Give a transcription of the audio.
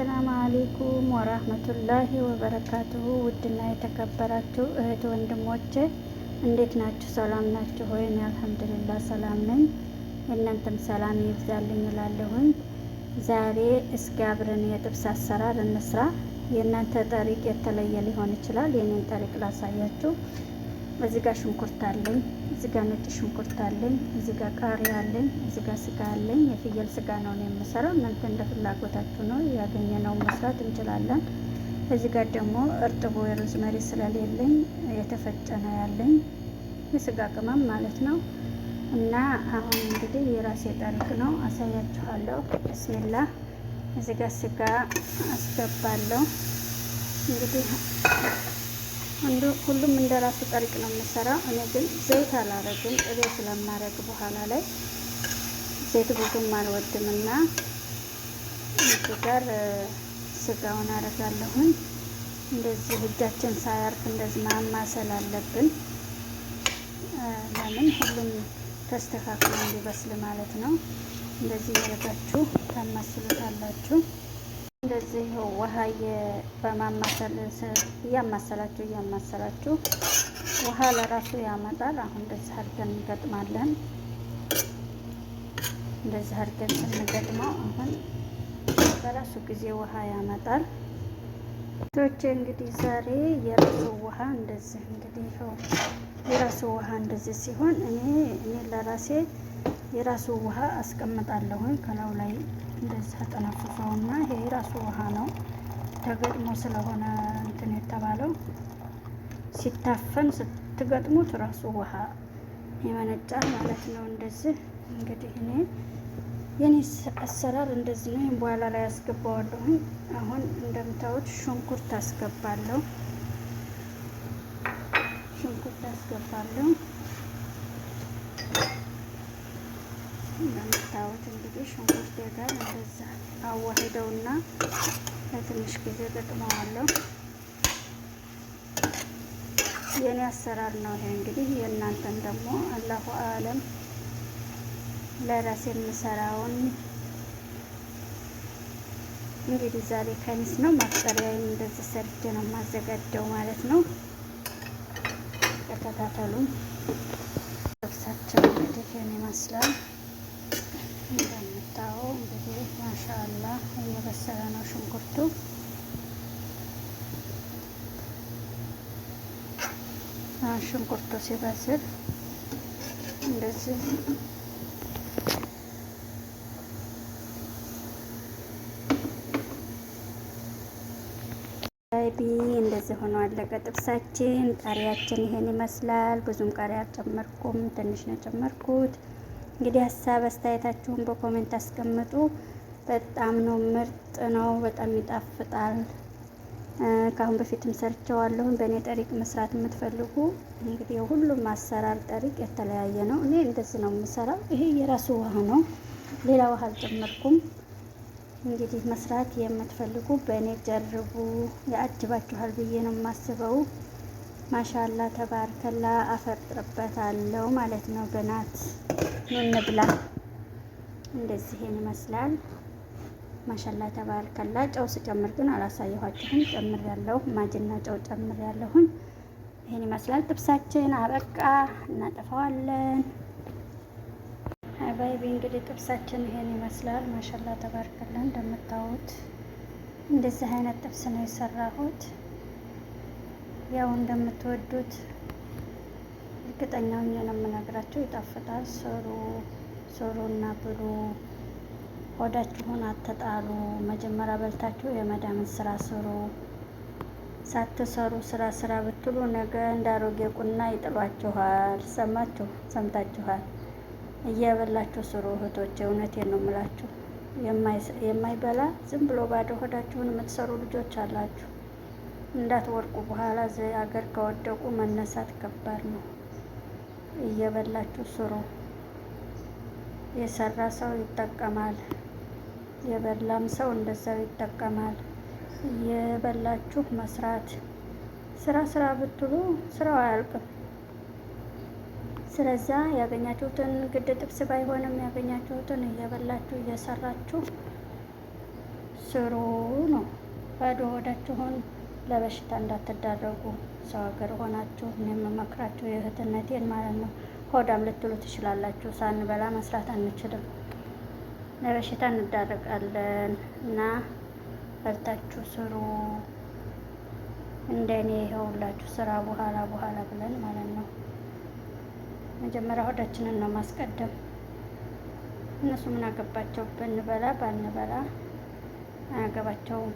አሰላሙ አለይኩም ወራህመቱላሂ ወበረካቱሁ። ውድና የተከበራችሁ እህት ወንድሞቼ እንዴት ናችሁ? ሰላም ናችሁ ሆይ? እኔ አልሐምዱሊላህ ሰላም ነኝ። የእናንተም ሰላም ይብዛልኝ እላለሁኝ። ዛሬ እስኪ አብረን የጥብስ አሰራር እንስራ። የእናንተ ጠሪቅ የተለየ ሊሆን ይችላል። የኔን ጠሪቅ ላሳያችሁ። እዚህ ጋር ሽንኩርት አለኝ፣ እዚህ ጋር ነጭ ሽንኩርት አለኝ፣ እዚህ ጋር ቃሪያ አለኝ፣ እዚህ ጋር ስጋ አለኝ። የፍየል ስጋ ነው የምሰራው። እናንተ እንደ ፍላጎታችሁ ነው ያገኘነው መስራት እንችላለን። እዚህ ጋር ደግሞ እርጥቡ የሮዝመሪ ስለሌለኝ የተፈጨ ነው ያለኝ፣ የስጋ ቅመም ማለት ነው። እና አሁን እንግዲህ የራሴ ጠሪቅ ነው አሳያችኋለሁ። ብስሚላህ። እዚህ ጋር ስጋ አስገባለሁ። እንግዲህ ሁሉም እንደ ራሱ ጠሪቅ ነው የምሰራው። እኔ ግን ዘይት አላረግም፣ ቅቤ ስለማረግ በኋላ ላይ ዘይት ብዙም አልወድምና እዚህ ጋር ስጋውን አረጋለሁኝ። እንደዚህ እጃችን ሳያርፍ እንደዚህ ማማሰል አለብን። ለምን ሁሉም ተስተካክሎ እንዲበስል ማለት ነው። እንደዚህ ያረጋችሁ ታማስሉታላችሁ። እንደዚህ ውሃ በማማሰል እያማሰላችሁ ውሃ ለራሱ ያመጣል። አሁን እንደዚህ አድርገን እንገጥማለን። እንደዚህ አድርገን ስንገጥመው አሁን በራሱ ጊዜ ውሃ ያመጣል። ቶቼ እንግዲህ ዛሬ የራሱ ውሃ እንደዚህ እንግዲህ የራሱ ውሃ እንደዚህ ሲሆን እኔ ለራሴ የራሱ ውሃ አስቀምጣለሁኝ ከላዩ ላይ እንደዚህ አጠነፍፈውና ይሄ የራሱ ውሃ ነው። ተገጥሞ ስለሆነ እንትን የተባለው ሲታፈን ስትገጥሙት ራሱ ውሃ ይመነጫል ማለት ነው። እንደዚህ እንግዲህ የኔ አሰራር እንደዚህ ነው። በኋላ ላይ አስገባዋለሁኝ። አሁን እንደምታዩት ሽንኩርት አስገባለሁ። እንደምታዩት እንግዲህ ሽንኩርት ጋር እንደዛ አዋህደውና ለትንሽ ጊዜ ገጥመዋለሁ። የኔ አሰራር ነው ይሄ። እንግዲህ የእናንተን ደግሞ አላሁ አለም ለራሴ የምሰራውን እንግዲህ ዛሬ ከሚስ ነው ማፍጠሪያዬን እንደዚህ ሰርቼ ነው የማዘጋጀው ማለት ነው። ተከታተሉ። ጥብሳቸው እንግዲህ ይሄን ይመስላል። እንደምታዩ እንግዲህ ማሻአላህ እየበሰለ ነው ሽንኩርቱ። ሽንኩርቱ ሲበስል እንደዚህ እንደዚህ ሆኖ አለቀ ጥብሳችን። ቃሪያችን ይሄን ይመስላል። ብዙም ቃሪያ አልጨመርኩም፣ ትንሽ ነው የጨመርኩት። እንግዲህ ሀሳብ አስተያየታችሁን በኮሜንት አስቀምጡ። በጣም ነው ምርጥ ነው፣ በጣም ይጣፍጣል። ከአሁን በፊትም ሰርቸዋለሁ። በእኔ ጠሪቅ መስራት የምትፈልጉ እንግዲህ ሁሉም አሰራር ጠሪቅ የተለያየ ነው። እኔ እንደዚህ ነው የምሰራው። ይሄ የራሱ ውሃ ነው፣ ሌላ ውሃ አልጨመርኩም። እንግዲህ መስራት የምትፈልጉ በእኔ ጀርቡ፣ ያጅባችኋል ብዬ ነው የማስበው። ማሻአላ ተባርከላ አፈጥርበታለሁ ማለት ነው። በናት ምን ብላ እንደዚህ ይመስላል። ማሻአላ ተባርከላ። ጨው ስጨምር ግን አላሳየኋችሁም። ጨምሬያለሁ፣ ማጅና ጨው ጨምሬያለሁኝ። ይሄን ይመስላል ጥብሳችን። አበቃ፣ እናጠፋዋለን። ባይቢ እንግዲህ ጥብሳችን ይሄን ይመስላል። ማሻአላ ተባርከላ። እንደምታዩት እንደዚህ አይነት ጥብስ ነው የሰራሁት። ያው እንደምትወዱት እርግጠኛ ሆኜ ነው የምነግራችሁ። ይጣፍጣል። ስሩና ብሉ። ሆዳችሁን አትጣሉ። መጀመሪያ በልታችሁ የመዳምን ስራ ስሩ። ሳትሰሩ ስራ ብትሉ ነገ እንዳሮጌ ቁና ይጥሏችኋል። ሰምታችኋል። እያበላችሁ ስሩ እህቶቼ፣ እውነቴን ነው የምላችሁ። የማይበላ ዝም ብሎ ባዶ ሆዳችሁን የምትሰሩ ልጆች አላችሁ። እንዳትወርቁ። በኋላ አገር ከወደቁ መነሳት ከባድ ነው። እየበላችሁ ስሩ። የሰራ ሰው ይጠቀማል፣ የበላም ሰው እንደዛው ይጠቀማል። እየበላችሁ መስራት። ስራ ብትሉ ስራው አያልቅም። ስለዛ ያገኛችሁትን ግድ ጥብስ ባይሆንም ያገኛችሁትን እየበላችሁ እየሰራችሁ ስሩ ነው። ባዶ ሆዳችሁን ለበሽታ እንዳትዳረጉ። ሰው ሀገር ሆናችሁ እኔ የምመክራችሁ የእህትነቴን ማለት ነው። ሆዳም ልትሉ ትችላላችሁ። ሳንበላ መስራት አንችልም፣ ለበሽታ እንዳረጋለን እና በርታችሁ ስሩ። እንደኔ ይኸውላችሁ ስራ በኋላ ብለን ማለት ነው። መጀመሪያ ሆዳችንን ነው ማስቀደም። እነሱ ምን አገባቸው? ብንበላ ባንበላ አያገባቸውም።